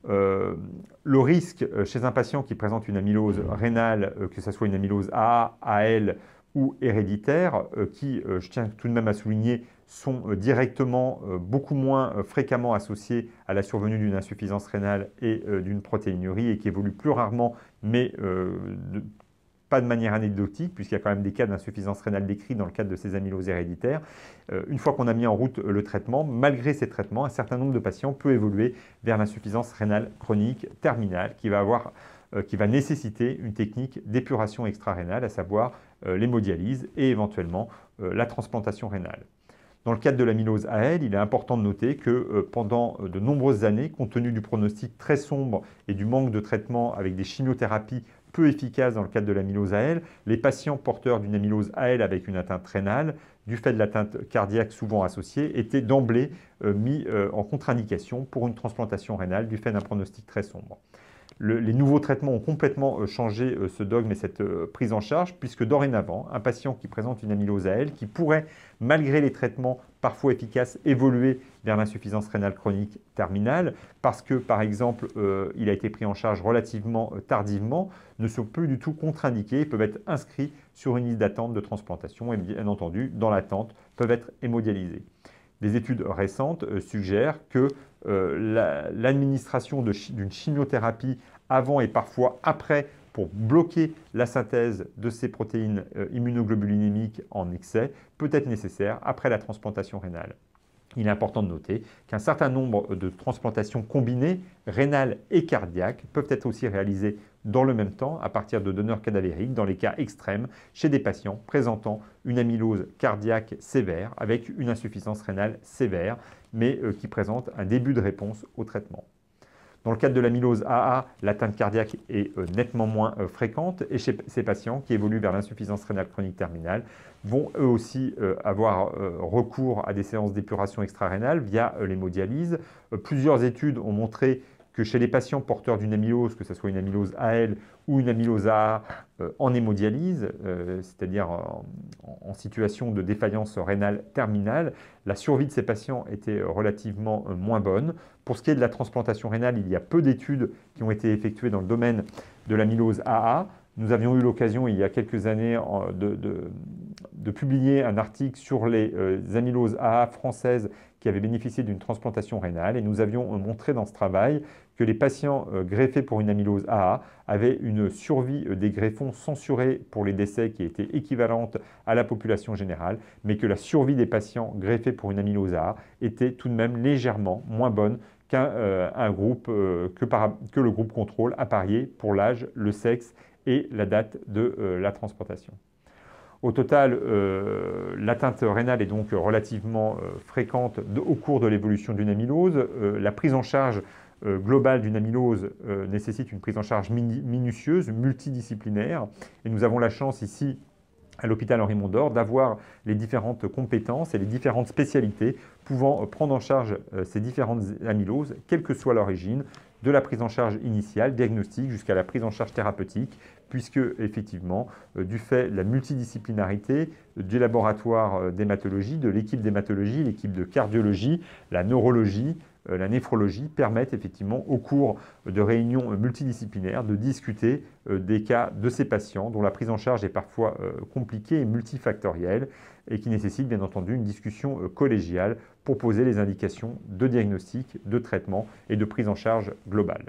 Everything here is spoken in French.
le risque chez un patient qui présente une amylose rénale, que ce soit une amylose AA, AL ou héréditaire, qui, je tiens tout de même à souligner, sont directement beaucoup moins fréquemment associés à la survenue d'une insuffisance rénale et d'une protéinurie et qui évoluent plus rarement, mais pas de manière anecdotique, puisqu'il y a quand même des cas d'insuffisance rénale décrits dans le cadre de ces amyloses héréditaires. Une fois qu'on a mis en route le traitement, malgré ces traitements, un certain nombre de patients peut évoluer vers l'insuffisance rénale chronique terminale qui va nécessiter une technique d'épuration extra-rénale, à savoir l'hémodialyse et éventuellement la transplantation rénale. Dans le cadre de l'amylose AL, il est important de noter que pendant de nombreuses années, compte tenu du pronostic très sombre et du manque de traitement avec des chimiothérapies peu efficaces dans le cadre de l'amylose AL, les patients porteurs d'une amylose AL avec une atteinte rénale, du fait de l'atteinte cardiaque souvent associée, étaient d'emblée mis en contre-indication pour une transplantation rénale du fait d'un pronostic très sombre. Les nouveaux traitements ont complètement changé ce dogme et cette prise en charge, puisque dorénavant, un patient qui présente une amylose AL, qui pourrait, malgré les traitements parfois efficaces, évoluer vers l'insuffisance rénale chronique terminale, parce que, par exemple, il a été pris en charge relativement tardivement, ne sont plus du tout contre-indiqués et peuvent être inscrits sur une liste d'attente de transplantation et, bien entendu, dans l'attente, peuvent être hémodialysés. Des études récentes suggèrent que l'administration d'une chimiothérapie avant et parfois après pour bloquer la synthèse de ces protéines immunoglobulinémiques en excès peut être nécessaire après la transplantation rénale. Il est important de noter qu'un certain nombre de transplantations combinées, rénales et cardiaques, peuvent être aussi réalisées dans le même temps à partir de donneurs cadavériques dans les cas extrêmes chez des patients présentant une amylose cardiaque sévère avec une insuffisance rénale sévère, mais qui présentent un début de réponse au traitement. Dans le cadre de l'amylose AA, l'atteinte cardiaque est nettement moins fréquente et chez ces patients qui évoluent vers l'insuffisance rénale chronique terminale vont eux aussi avoir recours à des séances d'épuration extra-rénale via l'hémodialyse. Plusieurs études ont montré que chez les patients porteurs d'une amylose, que ce soit une amylose AL ou une amylose AA en hémodialyse, c'est-à-dire en situation de défaillance rénale terminale, la survie de ces patients était relativement moins bonne. Pour ce qui est de la transplantation rénale, il y a peu d'études qui ont été effectuées dans le domaine de l'amylose AA. Nous avions eu l'occasion, il y a quelques années, de publier un article sur les amyloses AA françaises qui avaient bénéficié d'une transplantation rénale. Et nous avions montré dans ce travail que les patients greffés pour une amylose AA avaient une survie des greffons censurés pour les décès qui était équivalente à la population générale, mais que la survie des patients greffés pour une amylose AA était tout de même légèrement moins bonne qu'un groupe, que le groupe contrôle à parier pour l'âge, le sexe et la date de la transplantation. Au total, l'atteinte rénale est donc relativement fréquente au cours de l'évolution d'une amylose. La prise en charge globale d'une amylose nécessite une prise en charge minutieuse, multidisciplinaire. Et nous avons la chance ici, à l'hôpital Henri Mondor, d'avoir les différentes compétences et les différentes spécialités pouvant prendre en charge ces différentes amyloses, quelle que soit l'origine, de la prise en charge initiale, diagnostique, jusqu'à la prise en charge thérapeutique, puisque effectivement, du fait de la multidisciplinarité du laboratoire d'hématologie, de l'équipe d'hématologie, l'équipe de cardiologie, la neurologie, la néphrologie permettent effectivement au cours de réunions multidisciplinaires de discuter des cas de ces patients dont la prise en charge est parfois compliquée et multifactorielle et qui nécessite bien entendu une discussion collégiale pour poser les indications de diagnostic, de traitement et de prise en charge globale.